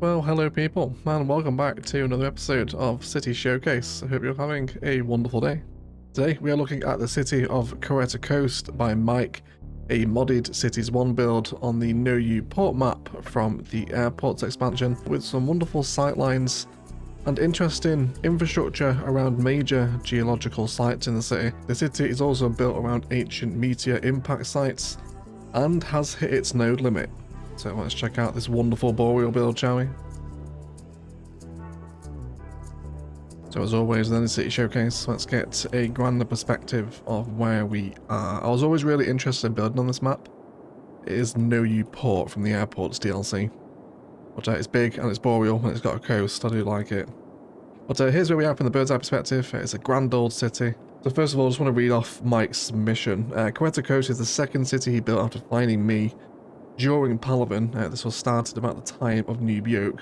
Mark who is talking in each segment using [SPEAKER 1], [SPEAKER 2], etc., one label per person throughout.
[SPEAKER 1] Well, hello people, and welcome back to another episode of City Showcase. I hope you're having a wonderful day. Today we are looking at the city of Kureta Coast by Mike, a modded Cities 1 build on the Know You port map from the airports expansion with some wonderful sightlines and interesting infrastructure around major geological sites in the city. The city is also built around ancient Meteor impact sites and has hit its node limit. So let's check out this wonderful boreal build, shall we? So as always, then the City Showcase, let's get a grander perspective of where we are. I was always really interested in building on this map. It is Know You Port from the Airports DLC. But it's big and it's boreal and it's got a coast, I do like it. But here's where we are from the bird's eye perspective. It's a grand old city. So first of all, I just want to read off Mike's submission. Kureta Coast is the second city he built after finding me during Palaven. This was started about the time of Noob Yoke,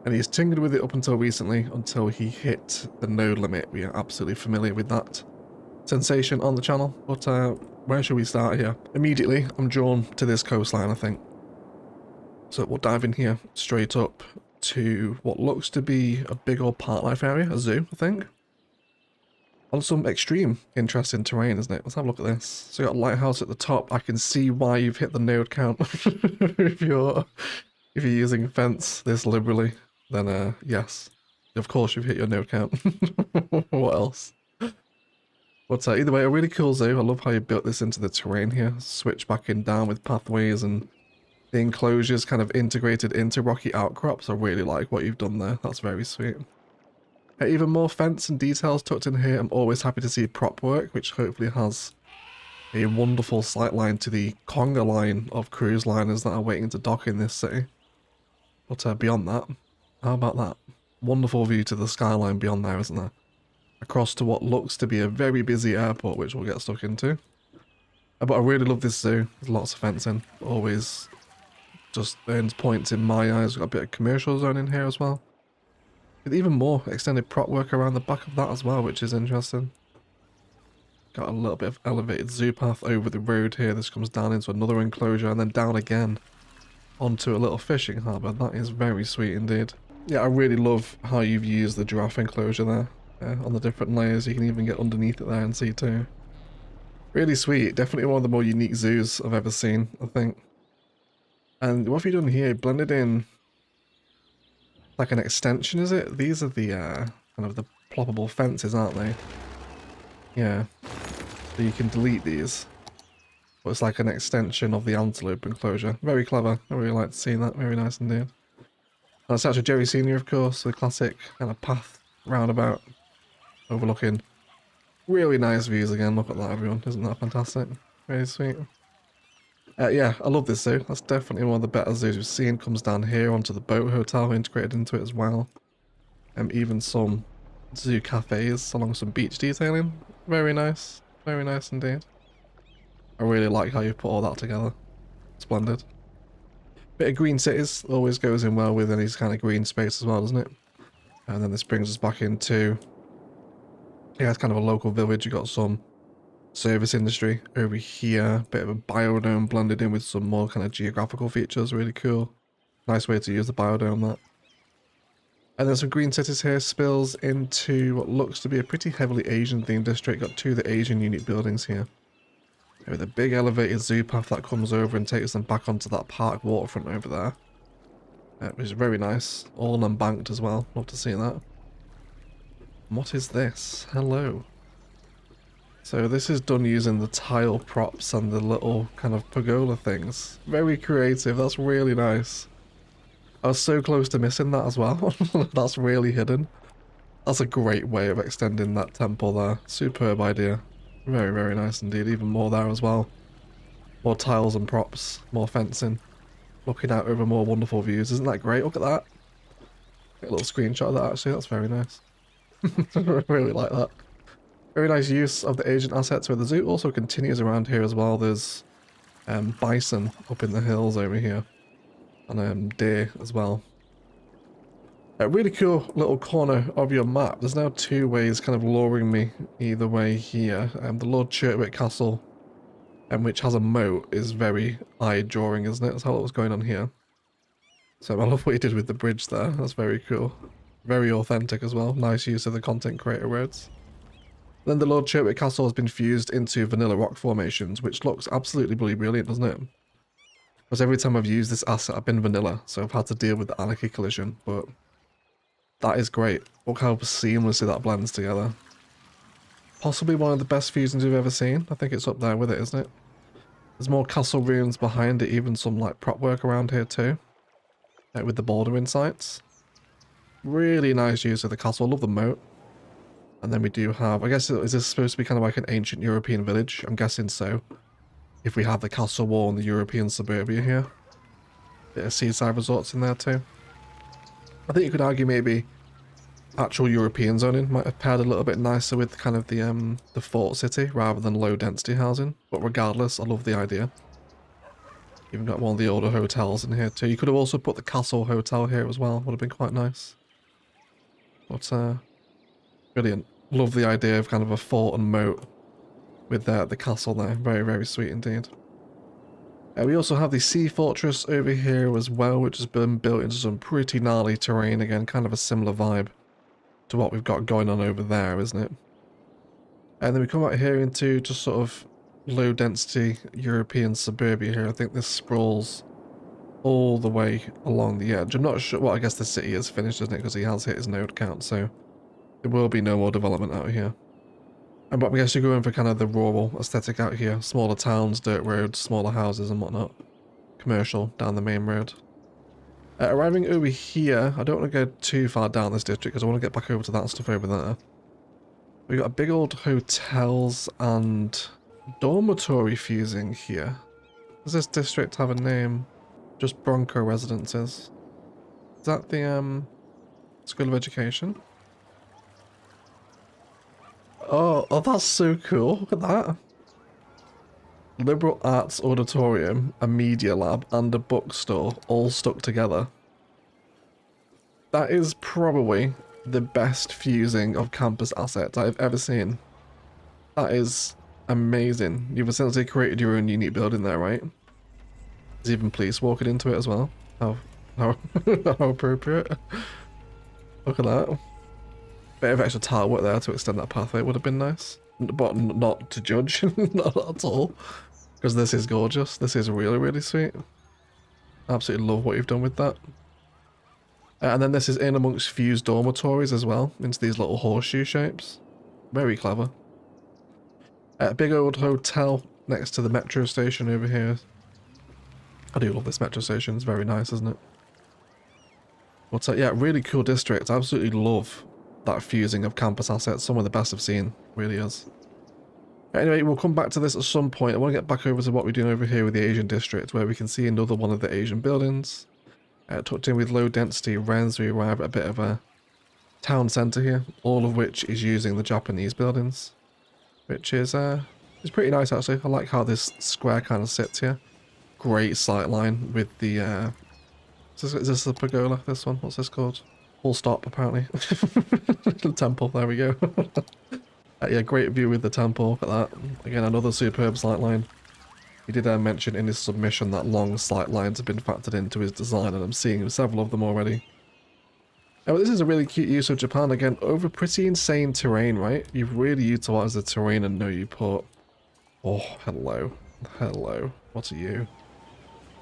[SPEAKER 1] and he's tinkered with it up until recently, until he hit the node limit. We are absolutely familiar with that sensation on the channel, but where should we start here? Immediately, I'm drawn to this coastline, I think. So we'll dive in here, straight up to what looks to be a big old park life area, a zoo, I think. On some extreme interesting terrain, isn't it? Let's have a look at this. So you got a lighthouse at the top. I can see why you've hit the node count. if you're using fence this liberally, then yes, of course you've hit your node count. What else? But either way, a really cool zoo. I love how you built this into the terrain here. Switchbacking down with pathways and the enclosures kind of integrated into rocky outcrops. I really like what you've done there. That's very sweet. Even more fence and details tucked in here. I'm always happy to see prop work, which hopefully has a wonderful sightline to the conga line of cruise liners that are waiting to dock in this city. But beyond that, how about that? Wonderful view to the skyline beyond there, isn't there? Across to what looks to be a very busy airport, which we'll get stuck into. But I really love this zoo. There's lots of fencing. Always just earns points in my eyes. We've got a bit of commercial zone in here as well. With even more extended prop work around the back of that as well, which is interesting. Got a little bit of elevated zoo path over the road here. This comes down into another enclosure and then down again onto a little fishing harbour. That is very sweet indeed. Yeah, I really love how you've used the giraffe enclosure there on the different layers. You can even get underneath it there and see too. Really sweet. Definitely one of the more unique zoos I've ever seen, I think. And what have you done here? Blended in like an extension, is it? These are the kind of the ploppable fences, aren't they? Yeah. So you can delete these. But it's like an extension of the antelope enclosure. Very clever. I really like to see that. Very nice indeed. And it's actually Jerry Senior, of course, the classic kind of path roundabout overlooking. Really nice views again. Look at that, everyone. Isn't that fantastic? Very sweet. Yeah, I love this zoo. That's definitely one of the better zoos we've seen. Comes down here onto the boat hotel integrated into it as well. Even some zoo cafes along some beach detailing. Very nice. Very nice indeed. I really like how you put all that together. Splendid. Bit of green cities always goes in well with any kind of green space as well, doesn't it? And then this brings us back into... yeah, it's kind of a local village. You got some service industry over here, bit of a biodome blended in with some more kind of geographical features. Really cool. Nice way to use the biodome, that. And then some green cities here spills into what looks to be a pretty heavily Asian themed district. Got two of the Asian unit buildings here with a big elevated zoo path that comes over and takes them back onto that park waterfront over there, which is very nice. All unbanked as well. Love to see that. What is this? Hello. So this is done using the tile props and the little kind of pergola things. Very creative. That's really nice. I was so close to missing that as well. That's really hidden. That's a great way of extending that temple there. Superb idea. Very, very nice indeed. Even more there as well. More tiles and props. More fencing. Looking out over more wonderful views. Isn't that great? Look at that. Get a little screenshot of that actually. That's very nice. I really like that. Very nice use of the Asian assets where the zoo also continues around here as well. There's bison up in the hills over here. And deer as well. A really cool little corner of your map. There's now two ways kind of luring me either way here. The Lord Churtwick Castle, which has a moat, is very eye-drawing, isn't it? That's how it was going on here. So I love what you did with the bridge there. That's very cool. Very authentic as well. Nice use of the content creator words. Then the Lord Chirpit Castle has been fused into vanilla rock formations, which looks absolutely bloody brilliant, doesn't it? Because every time I've used this asset, I've been vanilla, so I've had to deal with the anarchy collision, but that is great. Look how seamlessly that blends together. Possibly one of the best fusions we've ever seen. I think it's up there with it, isn't it? There's more castle ruins behind it, even some like prop work around here too. Like with the bordering sites. Really nice use of the castle. I love the moat. And then we do have, I guess, is this supposed to be kind of like an ancient European village? I'm guessing so. If we have the castle wall and the European suburbia here. Bit of seaside resorts in there too. I think you could argue maybe actual European zoning might have paired a little bit nicer with kind of the fort city rather than low density housing. But regardless, I love the idea. Even got one of the older hotels in here too. You could have also put the castle hotel here as well. Would have been quite nice. But brilliant. Love the idea of kind of a fort and moat with the castle there. Very, very sweet indeed. We also have the sea fortress over here as well, which has been built into some pretty gnarly terrain. Again, kind of a similar vibe to what we've got going on over there, isn't it? And then we come out here into just sort of low density European suburbia here. I think this sprawls all the way along the edge. I'm not sure. Well, I guess the city is finished, isn't it? Because he has hit his node count, so there will be no more development out here. And but I guess you're going for kind of the rural aesthetic out here. Smaller towns, dirt roads, smaller houses and whatnot. Commercial down the main road. Arriving over here, I don't want to go too far down this district because I want to get back over to that stuff over there. We've got a big old hotels and dormitory fusing here. Does this district have a name? Just Bronco residences. Is that the School of Education? Oh, that's so cool. Look at that. Liberal Arts Auditorium, a media lab, and a bookstore all stuck together. That is probably the best fusing of campus assets I've ever seen. That is amazing. You've essentially created your own unique building there, right? There's even police walking into it as well. How how appropriate. Look at that. Bit of extra tile work there to extend that pathway would have been nice. But not to judge. Not at all. Because this is gorgeous. This is really, really sweet. Absolutely love what you've done with that. And then this is in amongst fused dormitories as well. Into these little horseshoe shapes. Very clever. A big old hotel next to the metro station over here. I do love this metro station. It's very nice, isn't it? But yeah, really cool district. I absolutely love that fusing of campus assets. Some of the best I've seen. Really is. Anyway, we'll come back to this at some point. I want to get back over to what we're doing over here with the Asian district, where we can see another one of the Asian buildings. Tucked in with low density rents, we arrive at a bit of a town centre here, all of which is using the Japanese buildings. Which is pretty nice actually. I like how this square kind of sits here. Great sight line with the is this the pergola, this one? What's this called? Full stop apparently. The temple, there we go. Yeah, great view with the temple. Look at that. Again, another superb sight line. He did mention in his submission that long sight lines have been factored into his design, and I'm seeing several of them already. Now, this is a really cute use of Japan, again, over pretty insane terrain, right? You've really utilised the terrain and know you put... Oh, hello. Hello. What are you?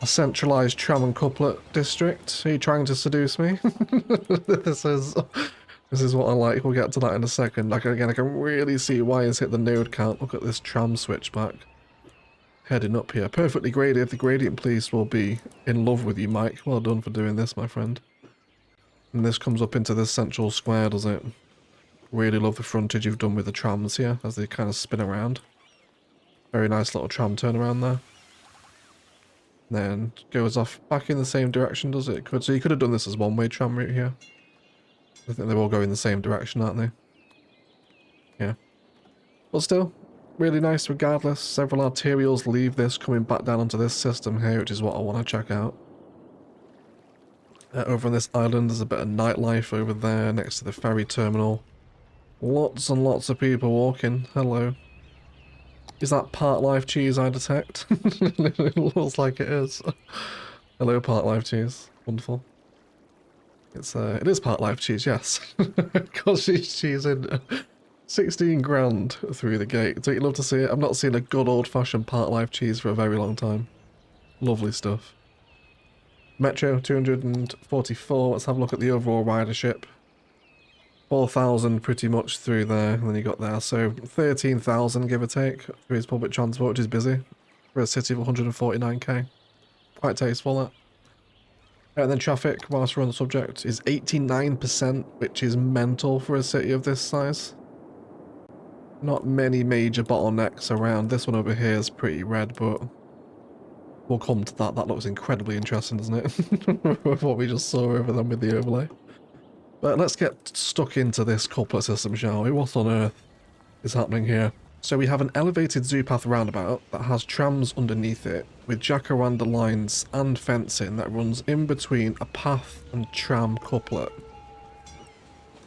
[SPEAKER 1] A centralised tram and couplet district? Are you trying to seduce me? This is what I like. We'll get to that in a second. Like, again, I can really see why he's hit the node count. Look at this tram switchback. Heading up here. Perfectly graded. The gradient police will be in love with you, Mike. Well done for doing this, my friend. And this comes up into this central square, does it? Really love the frontage you've done with the trams here as they kind of spin around. Very nice little tram turnaround there. Then goes off back in the same direction, does it? So you could have done this as one-way tram route here. I think they're all going the same direction, aren't they? Yeah. But still, really nice regardless. Several arterials leave this coming back down onto this system here, which is what I want to check out. Over on this island, there's a bit of nightlife over there next to the ferry terminal. Lots and lots of people walking. Hello. Is that part life cheese I detect? It looks like it is. Hello, part life cheese. Wonderful. It is part life cheese, yes. Because she's cheesing 16 grand through the gate. Don't you love to see it? I've not seen a good old-fashioned part life cheese for a very long time. Lovely stuff. Metro 244. Let's have a look at the overall ridership. 4,000 pretty much through there, and then you got there. So 13,000 give or take through his public transport, which is busy for a city of 149k. Quite tasteful, that. And then traffic, whilst we're on the subject, is 89%, which is mental for a city of this size. Not many major bottlenecks around. This one over here is pretty red, but we'll come to that. That looks incredibly interesting, doesn't it? With what we just saw over them with the overlay. But let's get stuck into this couplet system, shall we? What on earth is happening here? So we have an elevated zoo path roundabout that has trams underneath it with jacaranda lines and fencing that runs in between a path and tram couplet.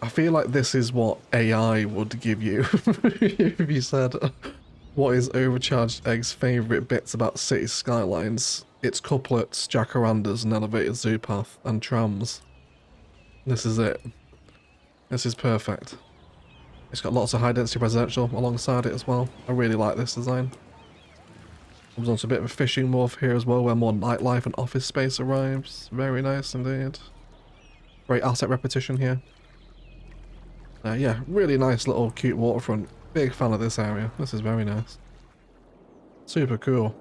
[SPEAKER 1] I feel like this is what AI would give you if you said, what is Overcharged Egg's favourite bits about city skylines? It's couplets, jacarandas, an elevated zoo path, and trams. This is it. This is perfect. It's got lots of high density residential alongside it as well. I really like this design. Comes on to a bit of a fishing wharf here as well, where more nightlife and office space arrives. Very nice indeed. Great asset repetition here. Yeah, really nice little cute waterfront. Big fan of this area. This is very nice. Super cool.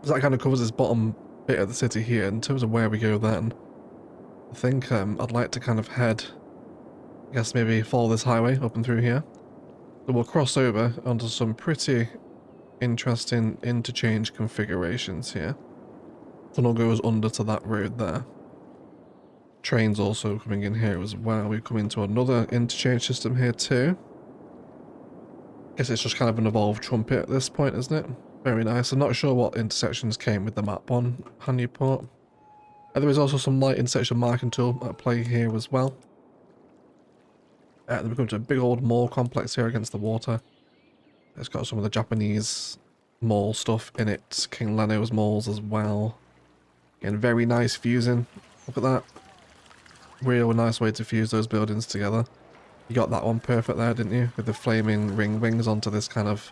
[SPEAKER 1] So that kind of covers this bottom bit of the city here. In terms of where we go then, I think I'd like to kind of head, I guess maybe follow this highway up and through here. So we'll cross over onto some pretty interesting interchange configurations here. Tunnel goes under to that road there. Trains also coming in here as well. We come into another interchange system here too. Guess it's just kind of an evolved trumpet at this point, isn't it? Very nice. I'm not sure what intersections came with the map on Hanuport. There is also some light intersection marking tool at play here as well. Then we come to a big old mall complex here against the water. It's got some of the Japanese mall stuff in it. King Leno's malls as well. Again, very nice fusing. Look at that. Real nice way to fuse those buildings together. You got that one perfect there, didn't you? With the flaming ring wings onto this kind of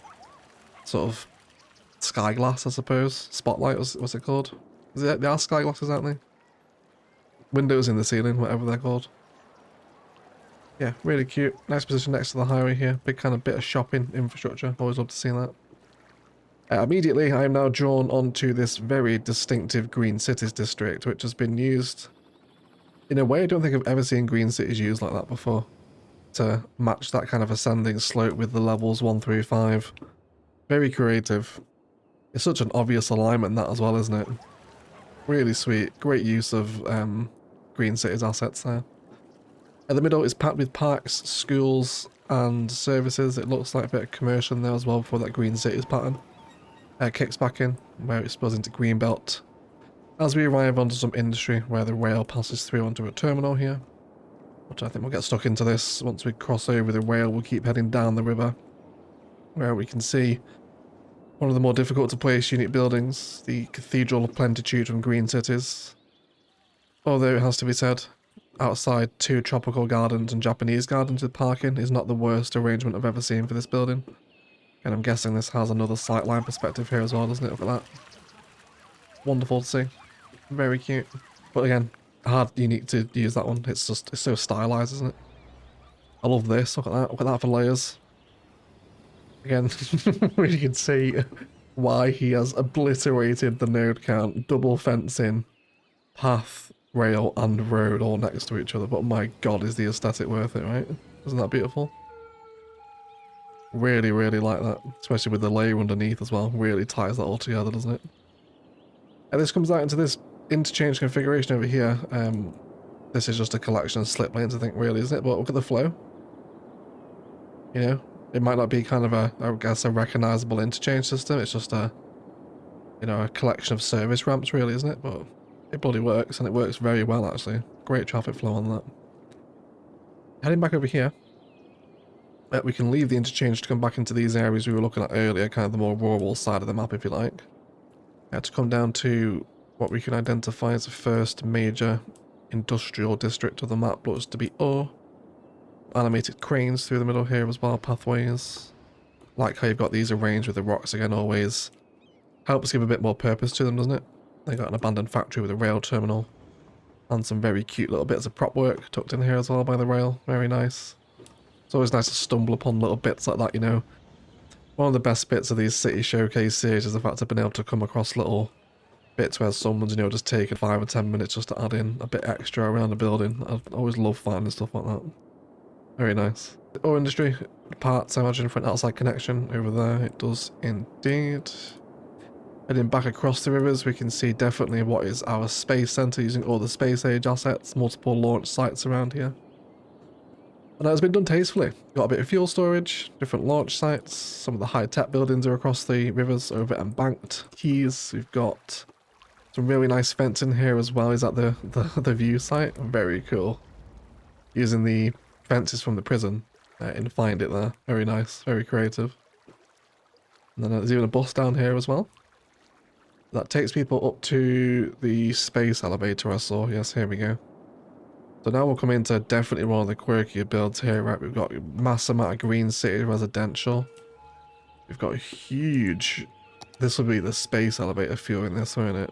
[SPEAKER 1] sort of sky glass, I suppose. Spotlight, what's it called? They are sky glasses, aren't they? Windows in the ceiling, whatever they're called. Yeah, really cute. Nice position next to the highway here. Big kind of bit of shopping infrastructure. Always love to see that. Immediately, I am now drawn onto this very distinctive Green Cities district, which has been used in a way I don't think I've ever seen Green Cities used like that before. To match that kind of ascending slope with the levels 1 through 5. Very creative. It's such an obvious alignment that as well, isn't it? Really sweet. Great use of Green Cities assets there. At the middle is packed with parks, schools and services. It looks like a bit of commercial there as well before that Green Cities pattern kicks back in, where it spills into Greenbelt. As we arrive onto some industry where the rail passes through onto a terminal here. Which I think we'll get stuck into this. Once we cross over the rail, we'll keep heading down the river, where we can see one of the more difficult to place unique buildings, the Cathedral of Plentitude from Green Cities. Although it has to be said, outside 2 tropical gardens and Japanese gardens with parking is not the worst arrangement I've ever seen for this building. And I'm guessing this has another sightline perspective here as well, doesn't it? Look at that. Wonderful to see. Very cute. But again, hard unique to use that one. It's so stylized, isn't it? I love this. Look at that. Look at that for layers. Again, you can see why he has obliterated the node count. Double fencing, path, rail, and road all next to each other. But my god, is the aesthetic worth it, right? Isn't that beautiful? Really, really like that. Especially with the layer underneath as well. Really ties that all together, doesn't it? And this comes out into this interchange configuration over here. This is just a collection of slip lanes, I think, really, isn't it? But look at the flow. You know, it might not be kind of I guess, a recognizable interchange system. It's just a, you know, a collection of service ramps, really, isn't it? But it bloody works, and it works very well, actually. Great traffic flow on that. Heading back over here, we can leave the interchange to come back into these areas we were looking at earlier, kind of the more rural side of the map, if you like. To come down to what we can identify as the first major industrial district of the map looks to be ore. Animated cranes through the middle here as well, pathways. Like how you've got these arranged with the rocks again, always helps give a bit more purpose to them, doesn't it? They got an abandoned factory with a rail terminal and some very cute little bits of prop work tucked in here as well by the rail. Very nice. It's always nice to stumble upon little bits like that, you know. One of the best bits of these city showcase series is the fact of being able to come across little bits where someone's, you know, just taken 5 or 10 minutes just to add in a bit extra around the building. I always love finding stuff like that. Very nice. The ore industry parts, I imagine, for an outside connection over there. It does indeed. Heading back across the rivers, we can see definitely what is our space center using all the space age assets, multiple launch sites around here. And that has been done tastefully. Got a bit of fuel storage, different launch sites, some of the high-tech buildings are across the rivers over embanked quays. We've got some really nice fencing here as well. Is that the view site? Very cool. Using the fences from the prison and find it there. Very nice, very creative. And then there's even a bus down here as well. That takes people up to the space elevator I saw. Yes, here we go. So now we'll come into definitely one of the quirkier builds here, right? We've got a mass amount of green city residential. We've got a huge... This will be the space elevator fueling this, won't it?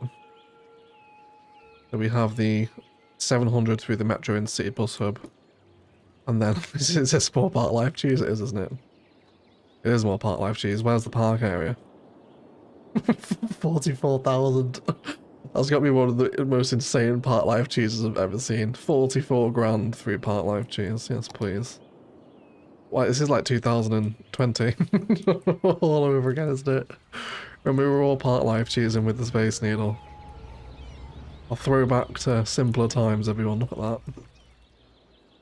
[SPEAKER 1] So we have the 700 through the Metro and City Bus Hub. And then, it's just more Park Life Cheese it is, isn't it? It is more Park Life Cheese. Where's the park area? 44,000. That's got to be one of the most insane Park Life Cheeses I've ever seen. 44 grand through Park Life Cheese. Yes, please. Why, this is like 2020. All over again, isn't it? When we were all Park Life Cheesing with the Space Needle. I'll throw back to simpler times, everyone. Look at that.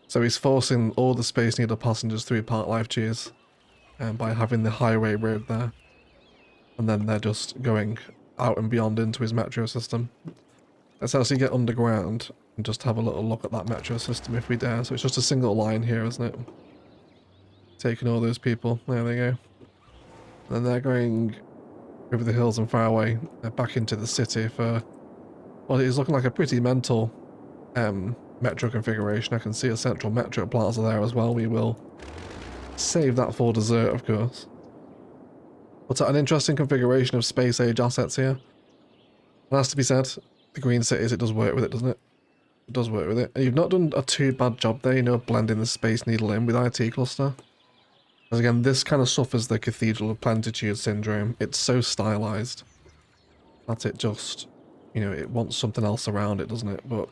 [SPEAKER 1] So he's forcing all the Space Needle passengers through Park Life Cheese by having the highway road there. And then they're just going out and beyond into his metro system. Let's actually get underground and just have a little look at that metro system if we dare. So it's just a single line here, isn't it? Taking all those people. There they go. And then they're going over the hills and far away back into the city for... Well, it is looking like a pretty mental metro configuration. I can see a central metro plaza there as well. We will save that for dessert, of course. But an interesting configuration of space age assets here. It has to be said, the green cities, it does work with it, doesn't it? It does work with it. And you've not done a too bad job there, you know, blending the Space Needle in with IT Cluster. Because again, this kind of suffers the Cathedral of Plentitude syndrome. It's so stylized that it just, you know, it wants something else around it, doesn't it? But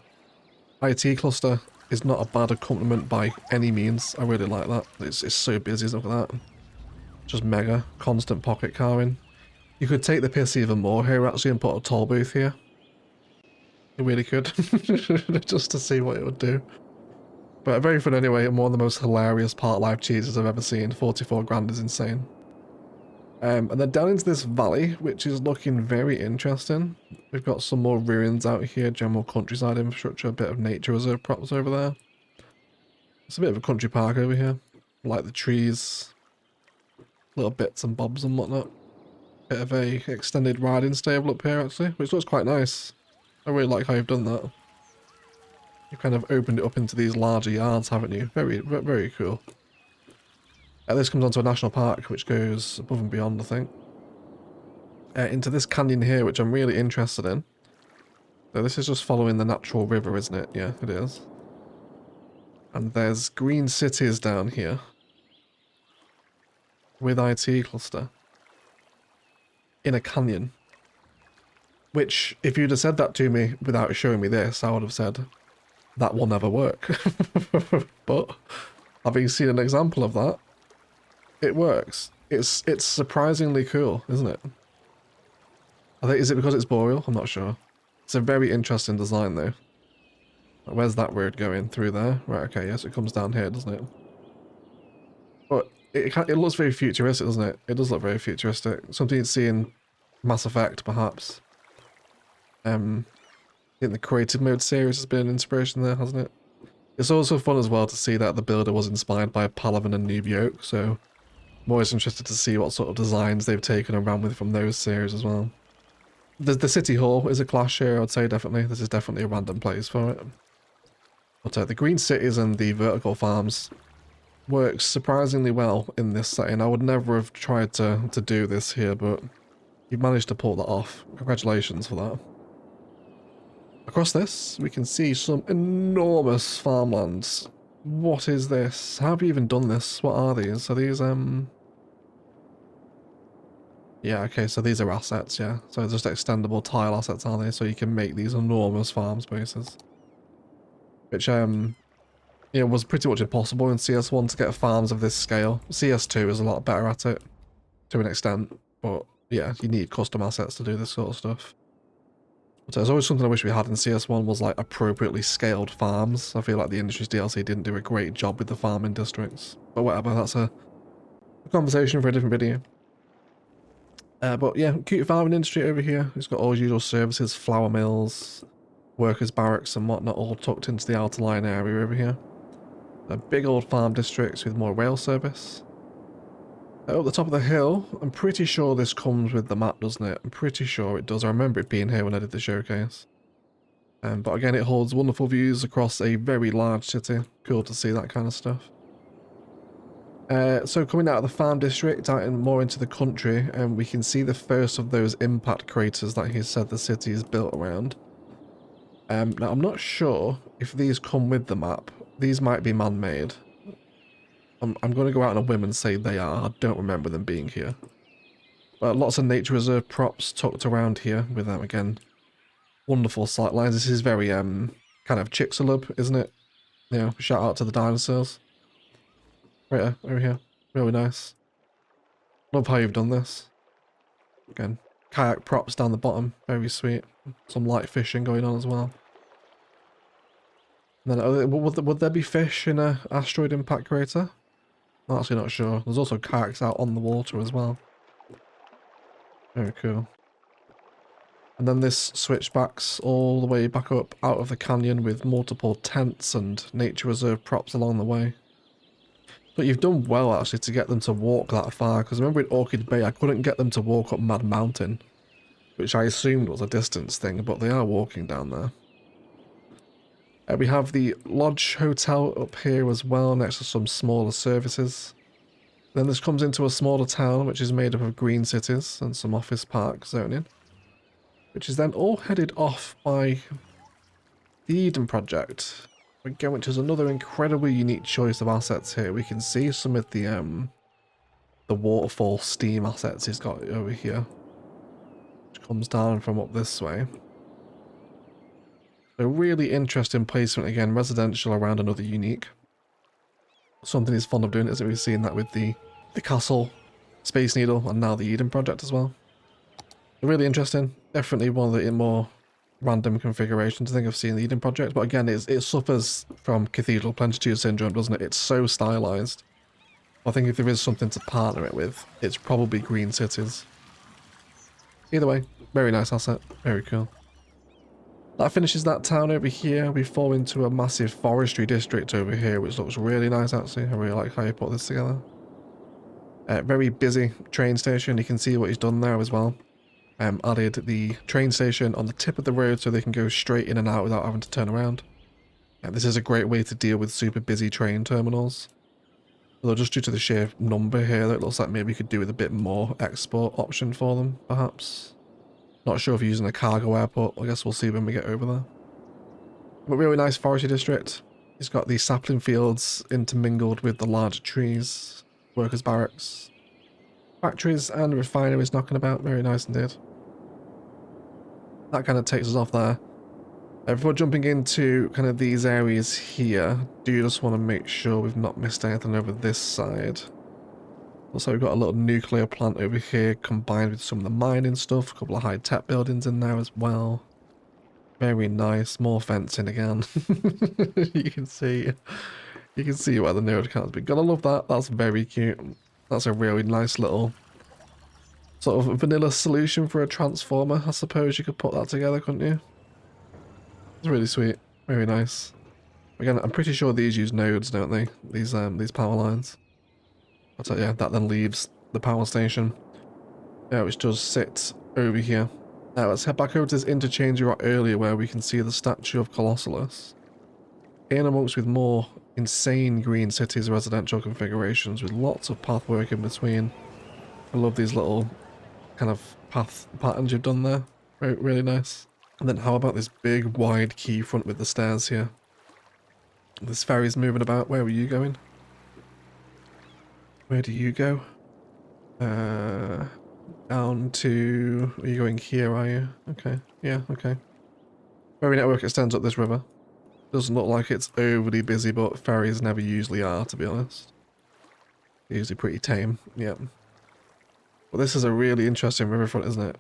[SPEAKER 1] IT Cluster is not a bad accompaniment by any means. I really like that. It's so busy, look at that. Just mega. Constant pocket carving. You could take the piss even more here actually and put a toll booth here. You really could. Just to see what it would do. But very fun anyway, and one of the most hilarious Park Life cheeses I've ever seen. 44 grand is insane. And then down into this valley, which is looking very interesting. We've got some more ruins out here, general countryside infrastructure, a bit of nature reserve props over there. It's a bit of a country park over here. Like the trees. Little bits and bobs and whatnot. Bit of a extended riding stable up here actually, which looks quite nice. I really like how you've done that. You've kind of opened it up into these larger yards, haven't you? Very, very cool. This comes onto a national park, which goes above and beyond, I think. Into this canyon here, which I'm really interested in. So this is just following the natural river, isn't it? Yeah, it is. And there's green cities down here. With IT Cluster. In a canyon. Which, if you'd have said that to me without showing me this, I would have said, that will never work. But, having seen an example of that, it works. It's surprisingly cool, isn't it? I think, is it because it's boreal? I'm not sure. It's a very interesting design though. Where's that road going? Through there? Right, okay, yes, it comes down here, doesn't it? But it looks very futuristic, doesn't it? It does look very futuristic. Something you'd see in Mass Effect, perhaps. I think the creative mode series has been an inspiration there, hasn't it? It's also fun as well to see that the builder was inspired by Palaven and Noob Yoke, so I'm always interested to see what sort of designs they've taken and ran with from those series as well. The City Hall is a clash here, I would say, definitely. This is definitely a random place for it. But the green cities and the vertical farms work surprisingly well in this setting. I would never have tried to do this here, but you've managed to pull that off. Congratulations for that. Across this, we can see some enormous farmlands. What is this? How have you even done this? What are these? Are these, yeah, okay, so these are assets, yeah. So just extendable tile assets, are they? So you can make these enormous farm spaces. Which, yeah, was pretty much impossible in CS1 to get farms of this scale. CS2 is a lot better at it, to an extent. But, yeah, you need custom assets to do this sort of stuff. But there's always something I wish we had in CS1 was, like, appropriately scaled farms. I feel like the Industries DLC didn't do a great job with the farming districts. But whatever, that's a conversation for a different video. But yeah, cute farming industry over here. It's got all the usual services, flour mills, workers' barracks and whatnot, all tucked into the outer line area over here. A big old farm districts with more rail service. Up the top of the hill, I'm pretty sure this comes with the map, doesn't it? I'm pretty sure it does. I remember it being here when I did the showcase. But again, it holds wonderful views across a very large city. Cool to see that kind of stuff. So coming out of the farm district, out and more into the country, we can see the first of those impact craters that he said the city is built around. Now I'm not sure if these come with the map. These might be man-made. I'm going to go out on a whim and say they are. I don't remember them being here. But lots of nature reserve props tucked around here with, again, wonderful sight lines. This is very, kind of Chicxulub, isn't it? You know, shout out to the dinosaurs. Right over here. Really nice. Love how you've done this. Again, kayak props down the bottom. Very sweet. Some light fishing going on as well. And then, would there be fish in a asteroid impact crater? I'm actually not sure. There's also kayaks out on the water as well. Very cool. And then this switchbacks all the way back up out of the canyon with multiple tents and nature reserve props along the way. But you've done well, actually, to get them to walk that far, because remember in Orchid Bay, I couldn't get them to walk up Mad Mountain, which I assumed was a distance thing, but they are walking down there. We have the Lodge Hotel up here as well, next to some smaller services. Then this comes into a smaller town, which is made up of green cities and some office park zoning, which is then all headed off by the Eden Project. Again, which is another incredibly unique choice of assets here. We can see some of the waterfall steam assets he's got over here, which comes down from up this way. A really interesting placement again, residential around another unique. Something he's fond of doing, isn't we've seen that with the castle, Space Needle, and now the Eden Project as well. Really interesting. Definitely one of the more random configurations I think I've seen the Eden Project, but again, it suffers from Cathedral Plenitude Syndrome, doesn't it? It's so stylized. I think if there is something to partner it with, it's probably green cities. Either way, very nice asset, very cool. That finishes that town over here. We fall into a massive forestry district over here, which looks really nice actually. I really like how you put this together. Very busy train station, you can see what he's done there as well. Added the train station on the tip of the road so they can go straight in and out without having to turn around. This is a great way to deal with super busy train terminals. Although just due to the sheer number here, it looks like maybe you could do with a bit more export option for them, perhaps. Not sure if you're using a cargo airport, I guess we'll see when we get over there. But really nice forestry district. It's got these sapling fields intermingled with the large trees, workers' barracks, factories and refineries knocking about. Very nice indeed. That kind of takes us off there. Before jumping into kind of these areas here, do you just want to make sure we've not missed anything over this side. Also, we've got a little nuclear plant over here combined with some of the mining stuff. A couple of high-tech buildings in there as well. Very nice. More fencing again. You can see where the node can's been. Gotta love that. That's very cute. That's a really nice little sort of vanilla solution for a transformer. I suppose you could put that together, couldn't you? It's really sweet. Very nice. Again, I'm pretty sure these use nodes, don't they? These power lines. But yeah, that then leaves the power station, which does sit over here. Now let's head back over to this interchange we were at earlier where we can see the statue of Colossalus. in amongst with more insane green cities residential configurations with lots of path work in between. I love these little kind of path patterns you've done there. Really nice. And then how about this big wide quay front with the stairs here? This ferry's moving about. Where were you going? Where do you go? Down to... Are you going here, are you? Okay. Yeah, okay. Ferry network extends up this river. Doesn't look like it's overly busy, but ferries never usually are, to be honest. They're usually pretty tame, yep. But this is a really interesting riverfront, isn't it?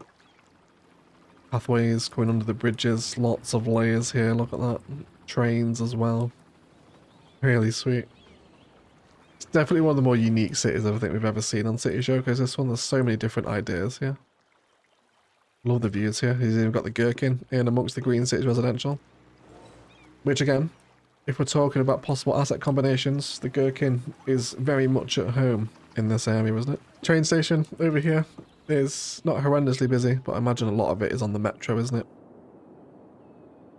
[SPEAKER 1] Pathways going under the bridges, lots of layers here, look at that. Trains as well. Really sweet. It's definitely one of the more unique cities I think we've ever seen on City Showcase. This one, there's so many different ideas here. Love the views here. He's even got the gherkin in amongst the green cities residential. Which again, if we're talking about possible asset combinations, the gherkin is very much at home in this area, isn't it? Train station over here is not horrendously busy, but I imagine a lot of it is on the metro, isn't it?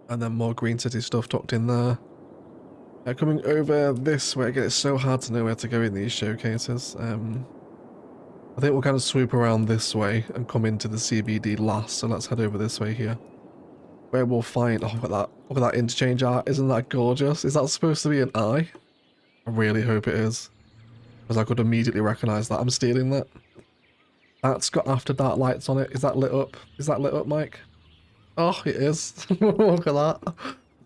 [SPEAKER 1] And then more green city stuff tucked in there. Coming over this way, again, it's so hard to know where to go in these showcases. I think we'll kind of swoop around this way and come into the CBD last, so let's head over this way here. Where we'll find... Oh, look at that interchange art. Isn't that gorgeous? Is that supposed to be an eye? I really hope it is. Because I could immediately recognise that. I'm stealing that. That's got after dark lights on it. Is that lit up? Is that lit up, Mike? Oh, it is. Look at that.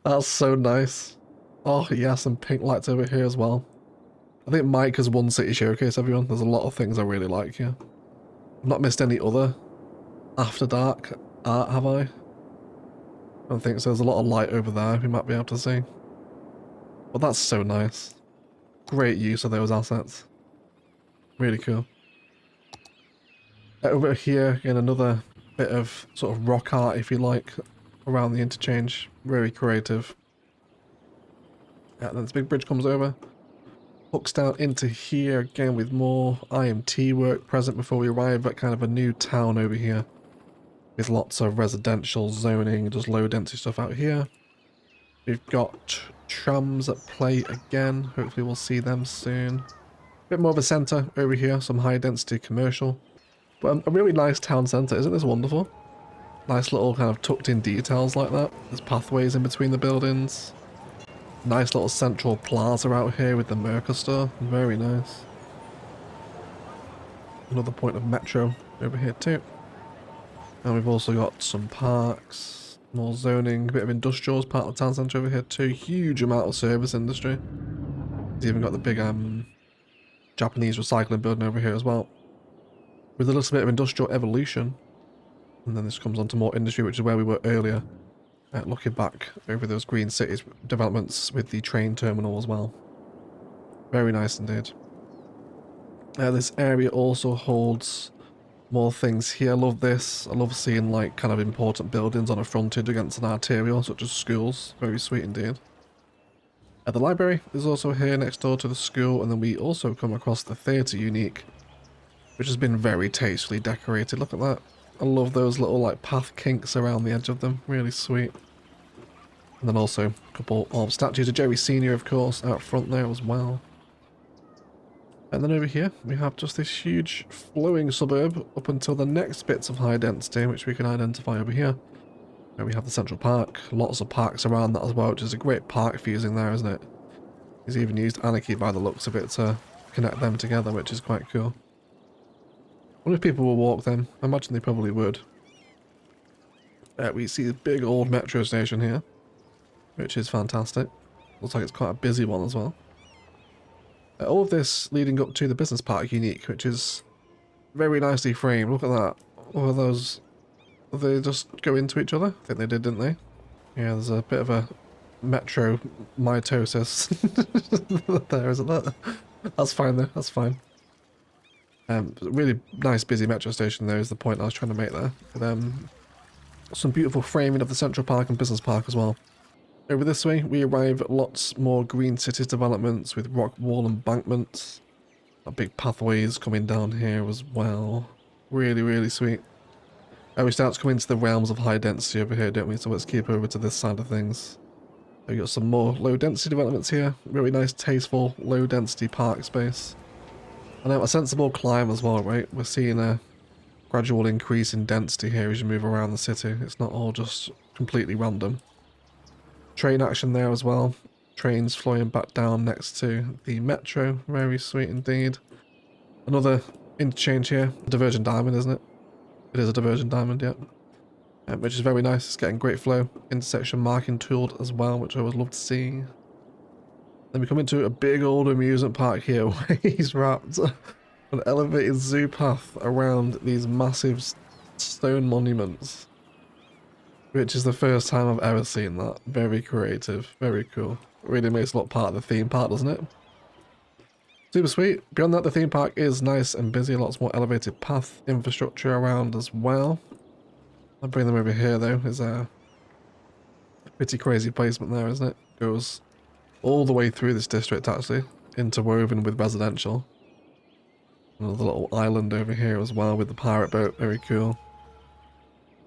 [SPEAKER 1] That's so nice. Oh, yes, and pink lights over here as well. I think Mike has won City Showcase, everyone. There's a lot of things I really like here. I've not missed any other after dark art, have I? I don't think so. There's a lot of light over there we might be able to see. But that's so nice. Great use of those assets. Really cool. Over here, again, another bit of sort of rock art, if you like, around the interchange. Very creative. Yeah, then this big bridge comes over. Hooks down into here again with more IMT work present before we arrive at kind of a new town over here. With lots of residential zoning, just low density stuff out here. We've got trams at play again. Hopefully we'll see them soon. Bit more of a centre over here, some high density commercial. But a really nice town centre, isn't this wonderful? Nice little kind of tucked in details like that. There's pathways in between the buildings. Nice little central plaza out here with the Merca store. Very nice. Another point of metro over here too. And we've also got some parks, more zoning, a bit of industrials, part of the town centre over here too. Huge amount of service industry. It's even got the big Japanese recycling building over here as well. With a little bit of industrial evolution. And then this comes on to more industry, which is where we were earlier. Looking back over those green cities developments with the train terminal as well. Very nice indeed. This area also holds more things here. I love this. I love seeing like kind of important buildings on a frontage against an arterial, such as schools. Very sweet indeed. The library is also here next door to the school, and then we also come across the theatre unique, which has been very tastefully decorated. Look at that. I love those little like path kinks around the edge of them. Really sweet. And then also a couple of statues of Jerry Sr. of course out front there as well. And then over here we have just this huge flowing suburb up until the next bits of high density, which we can identify over here. Where we have the central park. Lots of parks around that as well, which is a great park fusing there, isn't it? He's even used Anarchy by the looks of it to connect them together, which is quite cool. I wonder if people will walk them. I imagine they probably would. We see a big old metro station here, which is fantastic. Looks like it's quite a busy one as well. All of this leading up to the business park unique, which is very nicely framed. Look at that. All of those... They just go into each other? I think they did, didn't they? Yeah, there's a bit of a metro mitosis there, isn't there? That's fine though, that's fine. Really nice busy metro station there is the point I was trying to make there. With, some beautiful framing of the Central Park and Business Park as well. Over this way we arrive at lots more green cities developments with rock wall embankments. Big pathways coming down here as well. Really sweet. We start to come into the realms of high density over here, don't we? So let's keep over to this side of things. We've got some more low density developments here. Really nice, tasteful, low density park space. And a sensible climb as well, right? We're seeing a gradual increase in density here as you move around the city. It's not all just completely random. Train action there as well. Trains flowing back down next to the metro. Very sweet indeed. Another interchange here. Divergent diamond, isn't it? It is a divergent diamond, yeah. Which is very nice. It's getting great flow. Intersection marking tooled as well, which I always love to see. Then we come into a big old amusement park here where he's wrapped an elevated zoo path around these massive stone monuments. Which is the first time I've ever seen that. Very creative. Very cool. Really makes a lot part of the theme park, doesn't it? Super sweet. Beyond that, the theme park is nice and busy. Lots more elevated path infrastructure around as well. I'll bring them over here though. There's a pretty crazy placement there, isn't it? Goes all the way through this district actually, interwoven with residential. Another little island over here as well with the pirate boat. Very cool.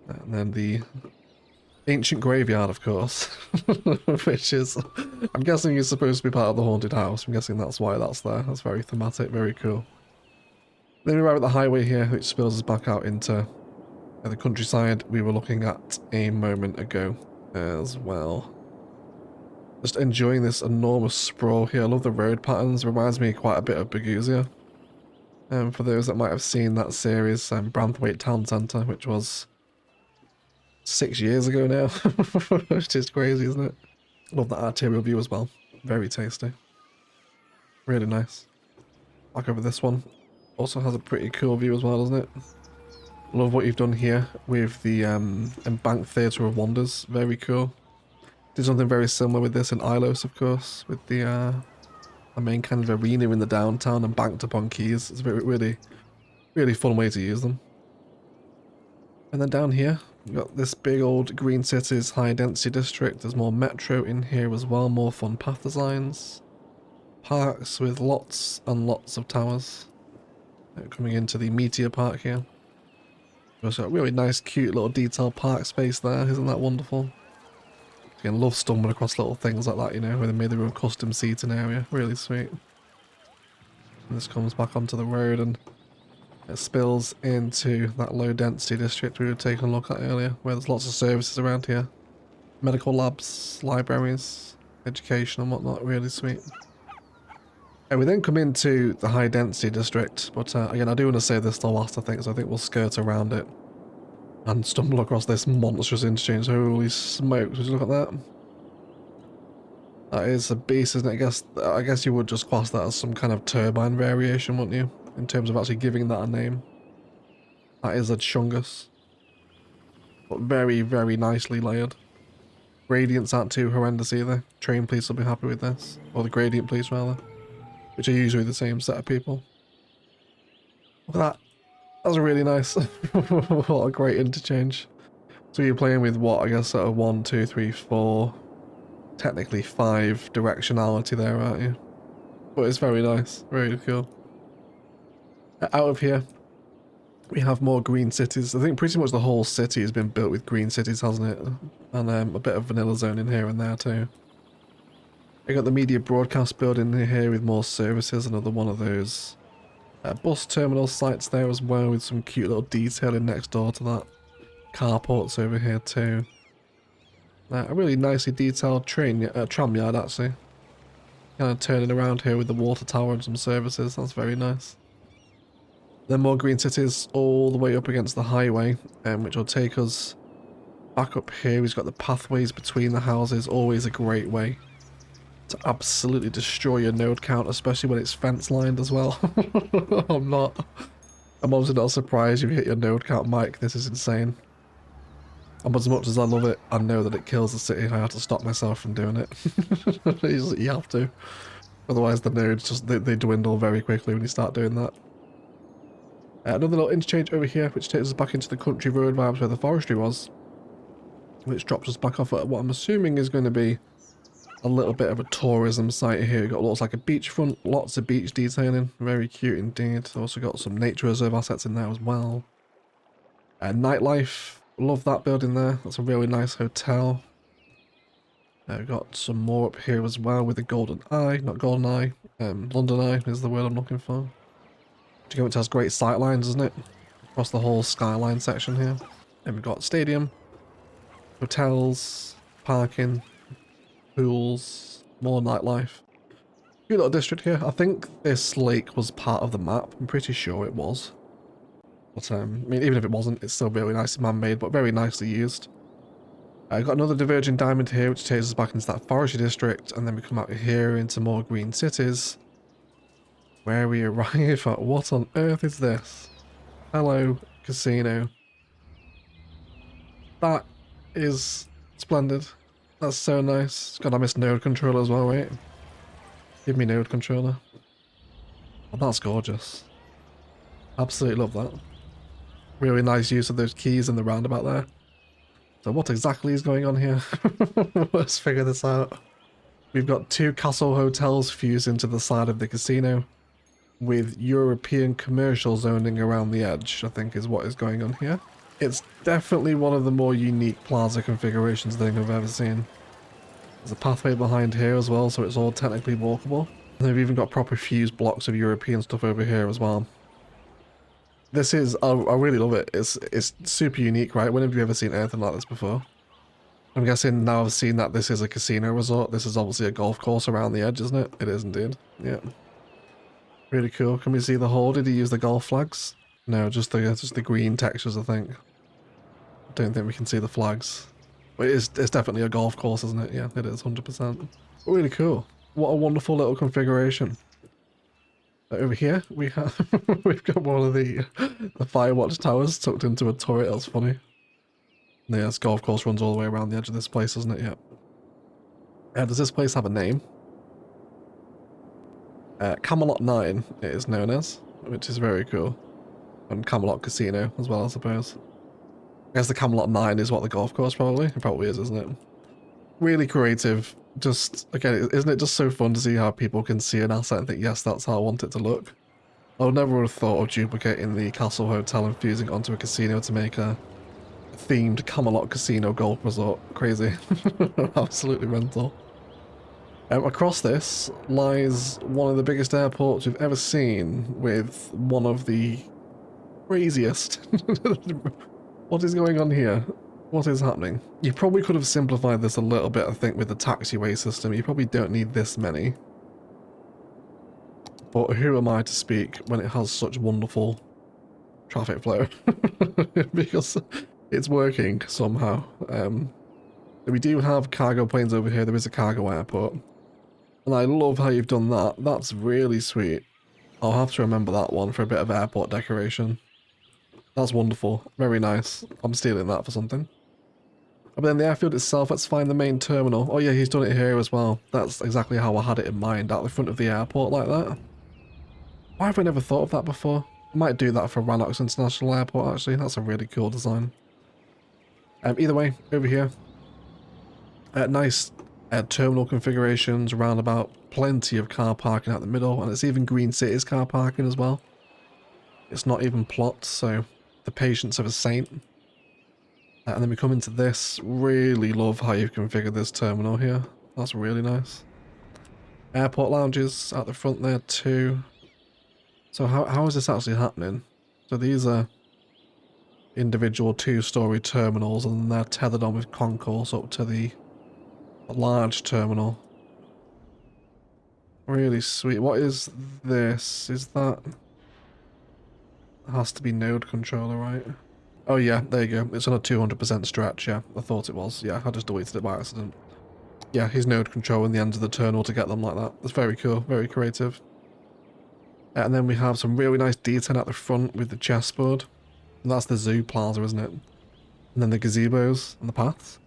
[SPEAKER 1] And then the ancient graveyard, of course, which is, I'm guessing is supposed to be part of the haunted house. I'm guessing that's why that's there. That's very thematic, very cool. Then we arrive at the highway here, which spills us back out into the countryside we were looking at a moment ago as well. Just enjoying this enormous sprawl here. I love the road patterns. Reminds me quite a bit of Bogusia. For those that might have seen that series, Branthwaite Town Centre, which was 6 years ago now, which is crazy, isn't it? Love that arterial view as well. Very tasty. Really nice. Back over this one. Also has a pretty cool view as well, doesn't it? Love what you've done here with the Embanked Theatre of Wonders. Very cool. Did something very similar with this in Ilos, of course, with the main kind of arena in the downtown and banked upon quays. It's a really, really fun way to use them. And then down here, we've got this big old Green Cities high density district. There's more metro in here as well, more fun path designs. Parks with lots and lots of towers. Coming into the Meteor Park here. Also got a really nice, cute little detailed park space there. Isn't that wonderful? Again, love stumbling across little things like that, you know, where they made their own custom seating area. Really sweet. And this comes back onto the road and it spills into that low density district we were taking a look at earlier, where there's lots of services around here. Medical labs, libraries, education and whatnot. Really sweet. And we then come into the high density district, but again, I do want to say this the last, I think, so I think we'll skirt around it and stumble across this monstrous interchange. Holy smokes, would you look at that? That is a beast, isn't it? I guess you would just class that as some kind of turbine variation, wouldn't you? In terms of actually giving that a name. That is a chungus. But very, very nicely layered. Gradients aren't too horrendous either. Train police will be happy with this. Or the gradient police, rather. Which are usually the same set of people. Look at that. That's really nice. What a great interchange. So you're playing with what, I guess sort of 1, 2, 3, 4, technically 5 directionality there, aren't you? But it's very nice. Very cool. Out of here, we have more green cities. I think pretty much the whole city has been built with green cities, hasn't it? And a bit of vanilla zone in here and there too. We got the media broadcast building here with more services, another one of those bus terminal sites there as well, with some cute little detailing next door to that. Carports over here too. A really nicely detailed tram yard actually. Kind of turning around here with the water tower and some services, that's very nice. Then more green cities all the way up against the highway, which will take us back up here. We've got the pathways between the houses, always a great way to absolutely destroy your node count, especially when it's fence lined as well. I'm obviously not surprised if you hit your node count, Mike. This is insane. And as much as I love it, I know that it kills the city. I have to stop myself from doing it. You have to. Otherwise the nodes just, they dwindle very quickly when you start doing that. Another little interchange over here, which takes us back into the country road vibes where the forestry was. Which drops us back off at what I'm assuming is going to be a little bit of a tourism site here. We've got what looks like a beachfront, lots of beach detailing. Very cute indeed. Also got some nature reserve assets in there as well. Nightlife. Love that building there. That's a really nice hotel. We've got some more up here as well with the Golden Eye, not Golden Eye, London Eye is the word I'm looking for. It has great sight lines, doesn't it? Across the whole skyline section here. And we've got stadium, hotels, parking, pools, more nightlife. Cute little district here. I think this lake was part of the map. I'm pretty sure it was. But I mean, even if it wasn't, it's still really nicely man-made, but very nicely used. I've got another diverging diamond here, which takes us back into that forestry district, and then we come out here into more green cities, where we arrive at what on earth is this? Hello, casino. That is splendid. That's so nice. God, I missed node controller as well, wait. Give me node controller. Oh, that's gorgeous. Absolutely love that. Really nice use of those keys in the roundabout there. So what exactly is going on here? Let's figure this out. We've got two castle hotels fused into the side of the casino, with European commercial zoning around the edge, I think is what is going on here. It's definitely one of the more unique plaza configurations I think I've ever seen. There's a pathway behind here as well, so it's all technically walkable. And they've even got proper fused blocks of European stuff over here as well. This is, I really love it. It's super unique, right? When have you ever seen anything like this before? I'm guessing now I've seen that this is a casino resort. This is obviously a golf course around the edge, isn't it? It is indeed. Yeah. Really cool. Can we see the hole? Did he use the golf flags? No, just the green textures, I think. Don't think we can see the flags. But it's definitely a golf course, isn't it? Yeah, it is, 100%. Really cool. What a wonderful little configuration. Over here, we have we've got one of the Firewatch towers tucked into a turret. That's funny. Yeah, this golf course runs all the way around the edge of this place, doesn't it? Yeah. Does this place have a name? Camelot 9 it is known as, which is very cool. And Camelot Casino as well, I suppose. I guess the Camelot 9 is what the golf course probably. It probably is, isn't it? Really creative. Just, again, isn't it just so fun to see how people can see an asset and think, yes, that's how I want it to look? I would never have thought of duplicating the Castle Hotel and fusing it onto a casino to make a themed Camelot Casino golf resort. Crazy. Absolutely mental. Across this lies one of the biggest airports we've ever seen, with one of the craziest. What is going on here? What is happening? You probably could have simplified this a little bit, I think, with the taxiway system. You probably don't need this many. But who am I to speak when it has such wonderful traffic flow? Because it's working somehow. We do have cargo planes over here. There is a cargo airport. And I love how you've done that. That's really sweet. I'll have to remember that one for a bit of airport decoration. That's wonderful. Very nice. I'm stealing that for something. But then the airfield itself, let's find the main terminal. Oh yeah, he's done it here as well. That's exactly how I had it in mind, at the front of the airport like that. Why have I never thought of that before? I might do that for Rannox International Airport actually. That's a really cool design. Either way, over here. Nice terminal configurations, roundabout, plenty of car parking out the middle, and it's even Green City's car parking as well. It's not even plots, so the patience of a saint. And then we come into this. Really love how you've configured this terminal here. That's really nice. Airport lounges out the front there too. So how is this actually happening? So these are individual two-story terminals, and then they're tethered on with concourse up to the large terminal. Really sweet. What is this? Is that... It has to be node controller, right? Oh yeah, there you go. It's on a 200% stretch, yeah. I thought it was. Yeah, I just deleted it by accident. Yeah, he's node controlling the ends of the terminal to get them like that. That's very cool, very creative. And then we have some really nice detail at the front with the chessboard. And that's the zoo plaza, isn't it? And then the gazebos and the paths.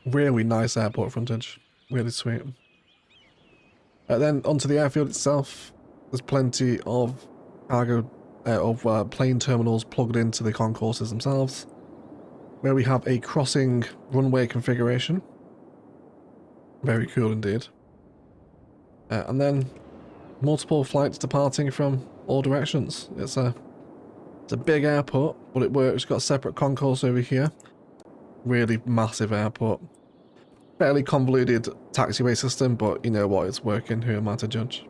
[SPEAKER 1] Really nice airport frontage. Really sweet. Then onto the airfield itself. There's plenty of cargo plane terminals plugged into the concourses themselves, where we have a crossing runway configuration. Very cool indeed. And then multiple flights departing from all directions. It's a big airport, but it works. It's got a separate concourse over here. really massive airport. Fairly convoluted taxiway system, but you know what, it's working, who am I to judge?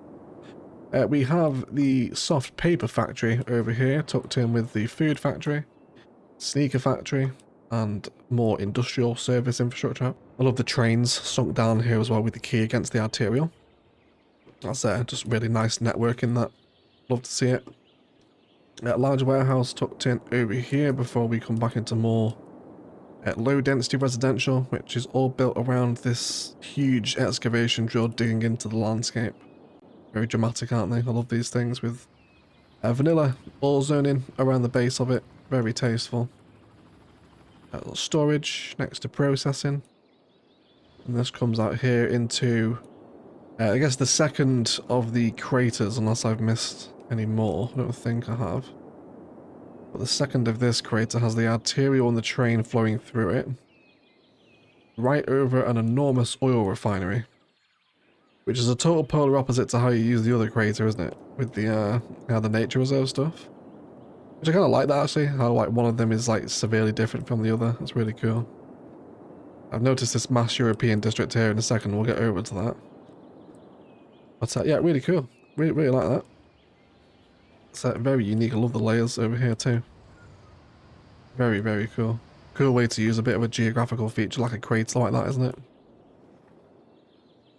[SPEAKER 1] We have the soft paper factory over here, tucked in with the food factory, sneaker factory, and more industrial service infrastructure. I love the trains sunk down here as well with the key against the arterial. That's just really nice networking, that. Love to see it. A large warehouse tucked in over here before we come back into more low density residential, which is all built around this huge excavation drill digging into the landscape. Very dramatic, aren't they? I love these things with vanilla ball zoning around the base of it. Very tasteful. A little storage next to processing. And this comes out here into, I guess, the second of the craters, unless I've missed any more. I don't think I have. But the second of this crater has the arterial and the train flowing through it. Right over an enormous oil refinery. Which is a total polar opposite to how you use the other crater, isn't it? With the nature reserve stuff. Which I kind of like that, actually. How like one of them is like severely different from the other. That's really cool. I've noticed this mass European district here in a second. We'll get over to that. But yeah, really cool. Really like that. It's very unique. I love the layers over here too. Very, very cool. Cool way to use a bit of a geographical feature like a crater like that, isn't it?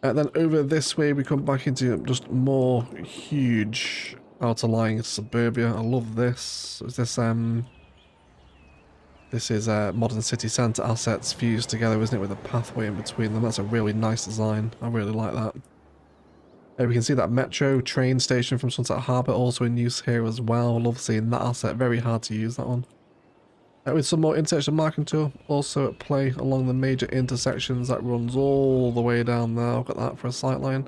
[SPEAKER 1] And then over this way we come back into just more huge outer lying suburbia. I love this. This is modern city centre assets fused together, isn't it, with a pathway in between them. That's a really nice design. I really like that. We can see that metro train station from Sunset Harbour also in use here as well. I love seeing that asset. Very hard to use, that one. With some more intersection marking tool also at play along the major intersections. That runs all the way down there. I've got that for a sight line.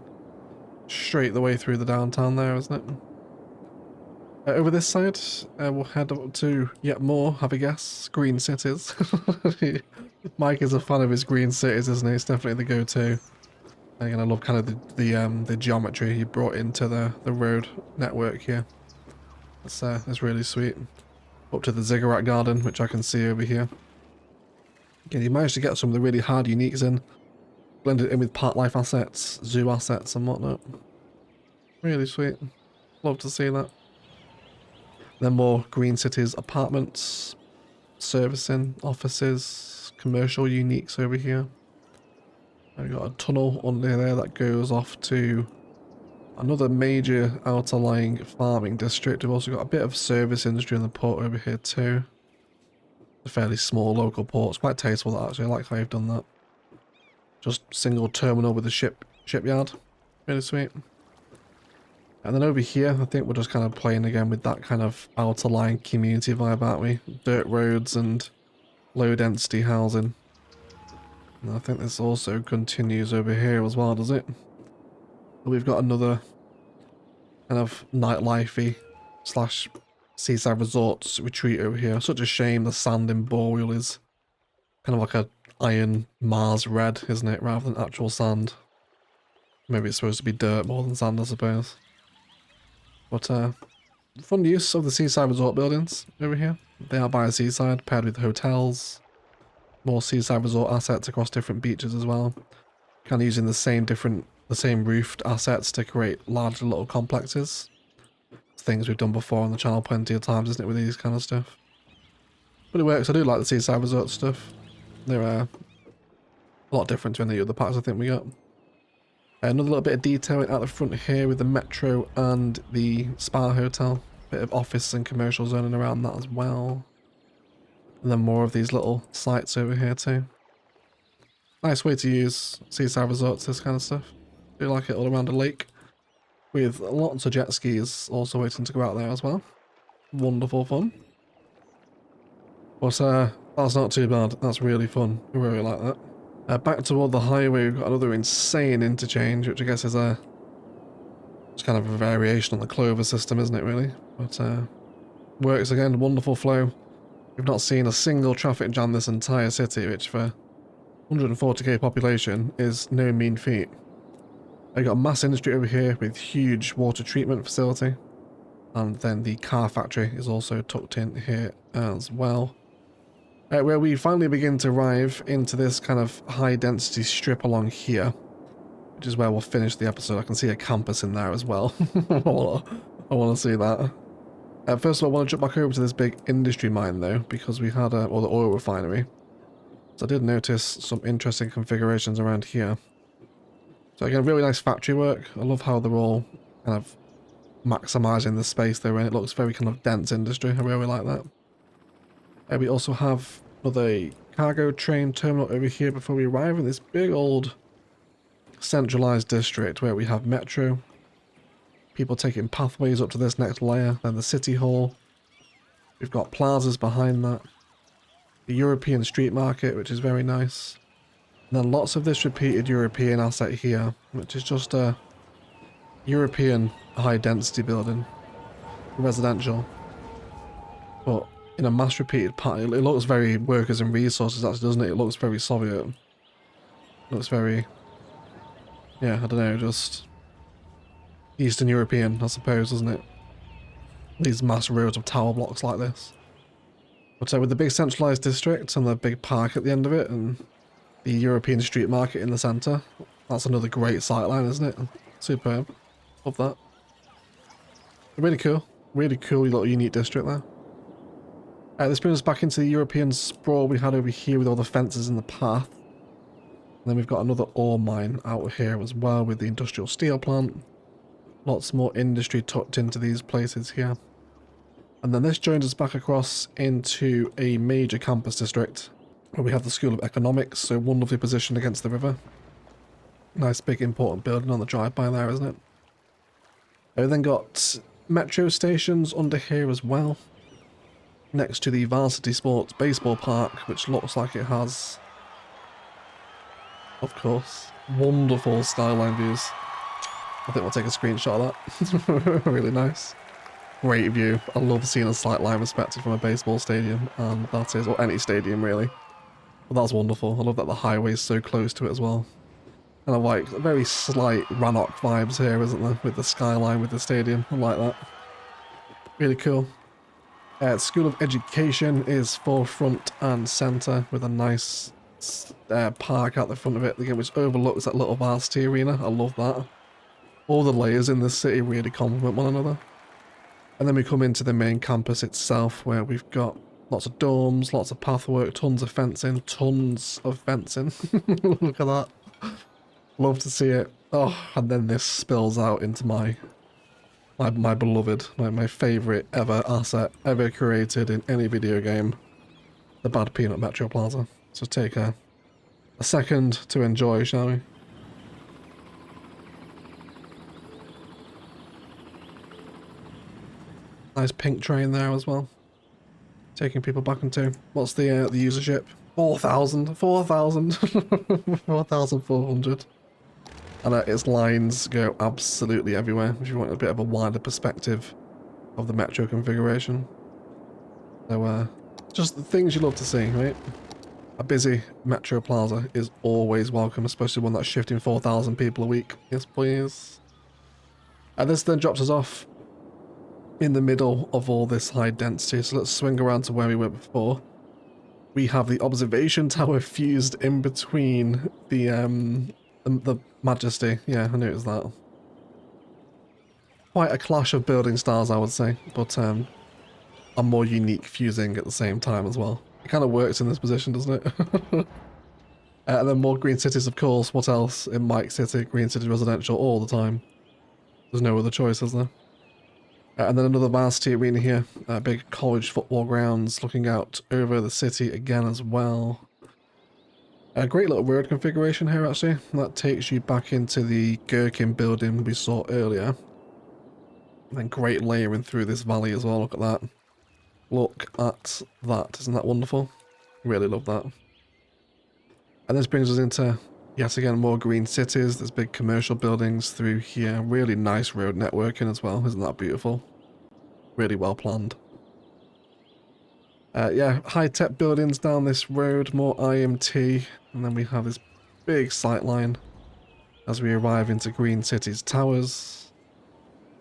[SPEAKER 1] Straight the way through the downtown there, isn't it? Over this side, we'll head up to yet more, have a guess, green cities. Mike is a fan of his green cities, isn't he? It's definitely the go-to. And I love kind of the geometry he brought into the road network here. That's really sweet. Up to the ziggurat garden, which I can see over here. Again, you managed to get some of the really hard uniques in. Blended in with park life assets, zoo assets and whatnot. Really sweet. Love to see that. Then more green cities apartments, servicing, offices, commercial uniques over here. We've got a tunnel under there that goes off to another major outer lying farming district. We've also got a bit of service industry in the port over here too. A fairly small local port. It's quite tasteful that actually. I like how you've done that. Just single terminal with a shipyard. Really sweet. And then over here, I think we're just kind of playing again with that kind of outer lying community vibe, aren't we? Dirt roads and low density housing. And I think this also continues over here as well, does it? We've got another kind of nightlife-y slash seaside resorts retreat over here. Such a shame the sand in Boreal is kind of like a iron Mars red, isn't it? Rather than actual sand. Maybe it's supposed to be dirt more than sand, I suppose. But fun use of the seaside resort buildings over here. They are by a seaside, paired with hotels. More seaside resort assets across different beaches as well. Kind of using the same roofed assets to create larger little complexes. It's things we've done before on the channel plenty of times, isn't it, with these kind of stuff. But it works. I do like the seaside resort stuff. They're a lot different to any other packs I think we got. Another little bit of detailing out the front here with the metro and the spa hotel. Bit of office and commercial zoning around that as well. And then more of these little sites over here too. Nice way to use seaside resorts, this kind of stuff. Do like it all around a lake. With lots of jet skis also waiting to go out there as well. Wonderful fun. But that's not too bad. That's really fun. I really like that. Back toward the highway, we've got another insane interchange, which I guess is it's kind of a variation on the Clover system, isn't it, really? But works again, wonderful flow. We've not seen a single traffic jam this entire city, which for 140k population is no mean feat. I've got a mass industry over here with huge water treatment facility. And then the car factory is also tucked in here as well. Where we finally begin to arrive into this kind of high density strip along here, which is where we'll finish the episode. I can see a campus in there as well. I want to see that. First of all, I want to jump back over to this big industry mine though, because we had or the oil refinery. So I did notice some interesting configurations around here. So again, really nice factory work. I love how they're all kind of maximizing the space they're in. It looks very kind of dense industry. I really like that. We also have another cargo train terminal over here before we arrive in this big old centralized district where we have metro. People taking pathways up to this next layer. Then the city hall. We've got plazas behind that. The European street market, which is very nice. And then lots of this repeated European asset here, which is just a European high density building. Residential. But in a mass repeated pattern. It looks very workers and resources actually, doesn't it? It looks very Soviet. It looks very, yeah, I don't know, just Eastern European, I suppose, doesn't it? These mass rows of tower blocks like this. But with the big centralized district and the big park at the end of it and the European street market in the centre, that's another great sightline, isn't it? Superb. Love that. Really cool. Really cool little unique district there. This brings us back into the European sprawl we had over here with all the fences in the path. And then we've got another ore mine out here as well with the industrial steel plant. Lots more industry tucked into these places here. And then this joins us back across into a major campus district where we have the School of Economics, so wonderfully positioned against the river. Nice big important building on the drive-by there, isn't it? We've then got metro stations under here as well. Next to the Varsity Sports Baseball Park, which looks like it has, of course, wonderful skyline views. I think we'll take a screenshot of that. Really nice. Great view. I love seeing a slight line perspective from a baseball stadium, and that is, or any stadium really. But that's wonderful. I love that the highway is so close to it as well. And I like very slight Rannoch vibes here, isn't there? With the skyline with the stadium. I like that. Really cool. School of Education is forefront and centre with a nice park out the front of it, again, which overlooks that little varsity arena. I love that. All the layers in this city really complement one another. And then we come into the main campus itself where we've got lots of dorms, lots of pathwork, tons of fencing, tons of fencing. Look at that. Love to see it. Oh, and then this spills out into my beloved, my favourite ever asset ever created in any video game, the Bad Peanut Metro Plaza. So take a second to enjoy, shall we? Nice pink train there as well, taking people back into, what's the usership? 4,000, 4,400. And its lines go absolutely everywhere if you want a bit of a wider perspective of the metro configuration. So, just the things you love to see, right? A busy metro plaza is always welcome, especially one that's shifting 4,000 people a week. Yes, please. And this then drops us off in the middle of all this high density. So let's swing around to where we were before. We have the observation tower fused in between the Majesty. Yeah, I knew it was that. Quite a clash of building styles, I would say, but a more unique fusing at the same time as well. It kind of works in this position, doesn't it? And then more green cities, of course. What else in Mike City? Green City residential all the time. There's no other choice, is there? And then another varsity arena here. Big college football grounds looking out over the city again as well. A great little road configuration here, actually. That takes you back into the Gherkin building we saw earlier. And then great layering through this valley as well. Look at that. Look at that. Isn't that wonderful? Really love that. And this brings us into, yet again, more green cities. There's big commercial buildings through here. Really nice road networking as well. Isn't that beautiful? Really well planned. Yeah, high-tech buildings down this road, more IMT, and then we have this big sightline as we arrive into Green City's towers.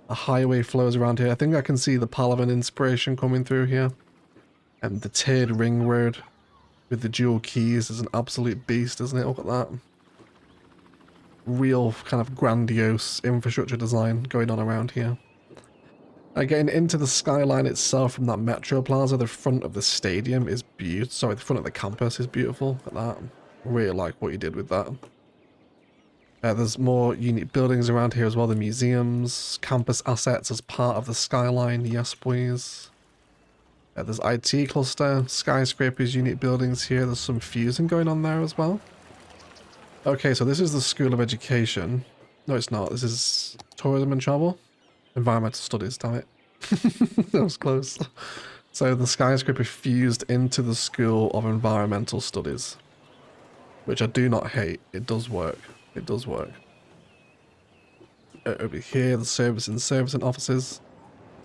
[SPEAKER 1] A highway flows around here. I think I can see the Palavan inspiration coming through here. And the tiered ring road. with the dual keys is an absolute beast, isn't it? Look at that. Real kind of grandiose infrastructure design going on around here. Getting into the skyline itself from that Metro Plaza, the front of the stadium is beautiful. Sorry, the front of the campus is beautiful. Look at that. Really like what you did with that. There's more unique buildings around here as well. The museums, campus assets as part of the skyline. Yes, please. There's IT cluster, skyscrapers, unique buildings here. There's some fusing going on there as well. Okay, so this is the School of Education. No, it's not. This is Tourism and Travel. Environmental Studies, damn it. That was close. So the skyscraper fused into the School of Environmental Studies, which I do not hate. It does work. It does work. Over here, the servicing offices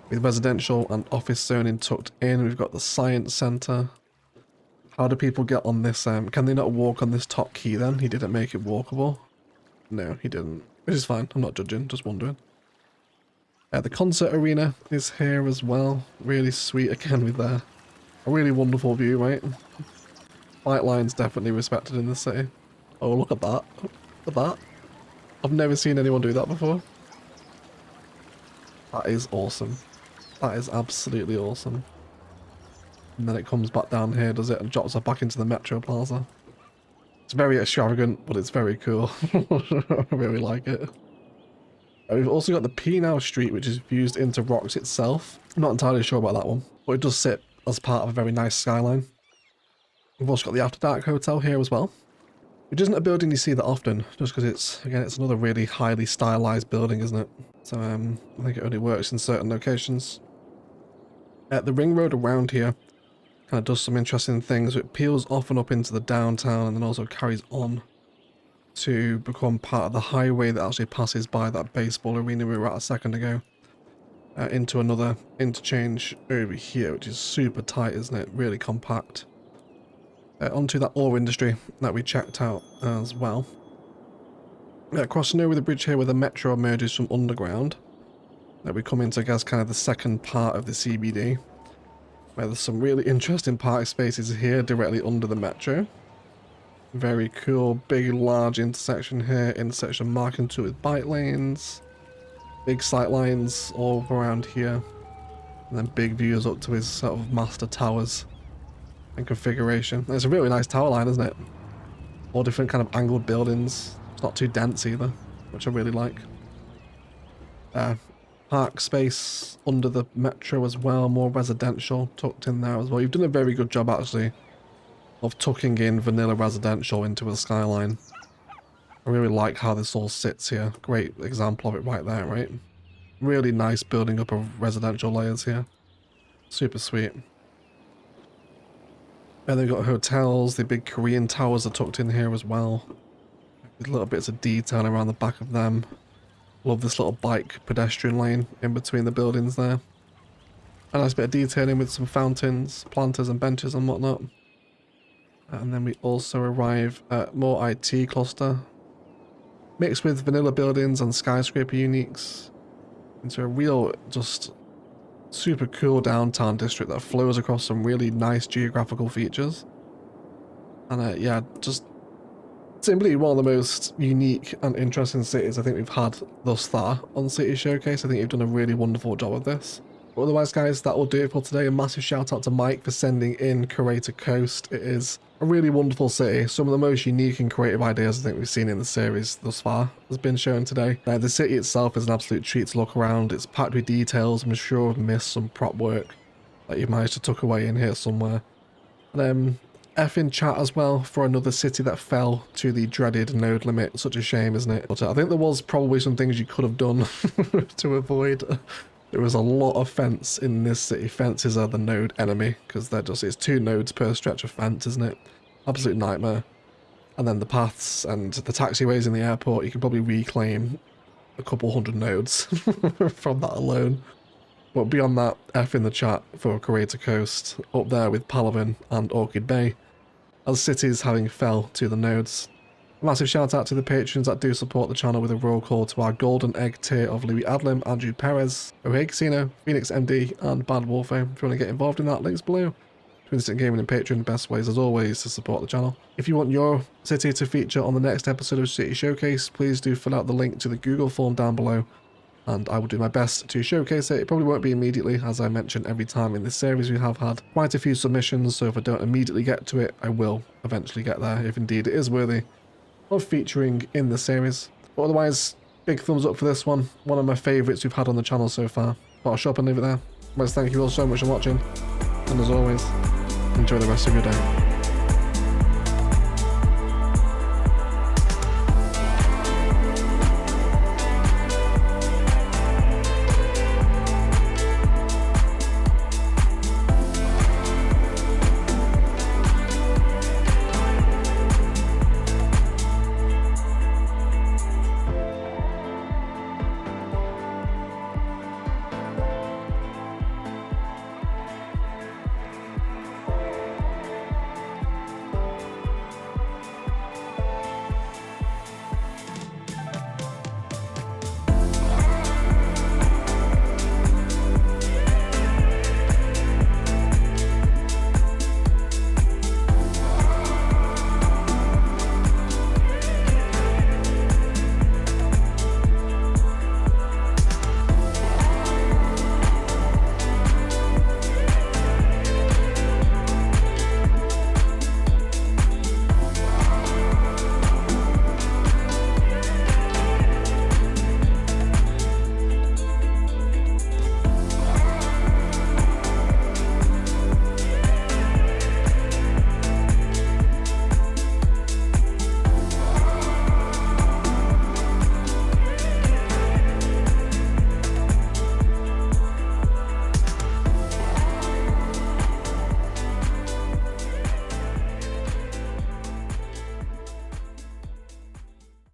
[SPEAKER 1] with residential and office zoning tucked in. We've got the Science Centre. How do people get on this? Can they not walk on this top key then? He didn't make it walkable. No, he didn't. Which is fine. I'm not judging, just wondering. The concert arena is here as well. Really sweet again with a really wonderful view, right? Light lines definitely respected in the city. Oh, look at that. Look at that. I've never seen anyone do that before. That is awesome. That is absolutely awesome. And then it comes back down here, does it? And drops us back into the Metro Plaza. It's very extravagant, but it's very cool. I really like it. We've also got the P-Now Street, which is fused into rocks itself. I'm not entirely sure about that one, but it does sit as part of a very nice skyline. We've also got the After Dark Hotel here as well, which isn't a building you see that often, just because it's another really highly stylized building, isn't it? So I think it only works in certain locations. The ring road around here kind of does some interesting things. It peels off and up into the downtown and then also carries on to become part of the highway that actually passes by that baseball arena we were at a second ago. Into another interchange over here, which is super tight, isn't it? Really compact. Onto that ore industry that we checked out as well. Crossing over the bridge here where the metro emerges from underground. We come into, I guess, kind of the second part of the CBD. Where there's some really interesting park spaces here directly under the metro. Very cool, big, large intersection here. Intersection marking to with bike lanes. Big sight lines all around here. And then big views up to his sort of master towers and configuration. It's a really nice tower line, isn't it? All different kind of angled buildings. It's not too dense either, which I really like. Park space under the metro as well, more residential tucked in there as well. You've done a very good job actually of tucking in vanilla residential into a skyline. I really like how this all sits here. Great example of it right there, right? Really nice building up of residential layers here. Super sweet. And they've got hotels, the big Korean towers are tucked in here as well. With little bits of detail around the back of them. Love this little bike pedestrian lane in between the buildings there. A nice bit of detailing with some fountains, planters and benches and whatnot. And then we also arrive at more IT cluster. Mixed with vanilla buildings and skyscraper uniques. Into a real, just super cool downtown district that flows across some really nice geographical features. And yeah, just simply one of the most unique and interesting cities I think we've had thus far on City Showcase. I think you've done a really wonderful job of this. But otherwise, guys, that will do it for today. A massive shout out to Mike for sending in Kureta Coast. It is a really wonderful city. Some of the most unique and creative ideas I think we've seen in the series thus far has been shown today. The city itself is an absolute treat to look around. It's packed with details. I'm sure I've missed some prop work that you've managed to tuck away in here somewhere. And F in chat as well for another city that fell to the dreaded node limit. Such a shame, isn't it? But I think there was probably some things you could have done to avoid. There was a lot of fence in this city. Fences are the node enemy because they're just, it's 2 nodes per stretch of fence, isn't it? Absolute nightmare. And then the paths and the taxiways in the airport, you can probably reclaim a couple hundred nodes from that alone. But beyond that, F in the chat for Kureta Coast, up there with Palawan and Orchid Bay, as cities having fell to the nodes. A massive shout out to the patrons that do support the channel with a roll call to our golden egg tier of Louis Adlam, Andrew Perez, O'Hay Casino, Phoenix MD, and Bad Warfare. If you want to get involved in that, links below. Instant Gaming and Patreon, best ways as always to support the channel. If you want your city to feature on the next episode of City Showcase, please do fill out the link to the Google form down below, and I will do my best to showcase it. It probably won't be immediately, as I mentioned every time in this series we have had quite a few submissions, so if I don't immediately get to it, I will eventually get there, if indeed it is worthy of featuring in the series. But otherwise, big thumbs up for this one of my favourites we've had on the channel so far. But I'll shop and leave it there. Let's thank you all so much for watching, and as always, enjoy the rest of your day.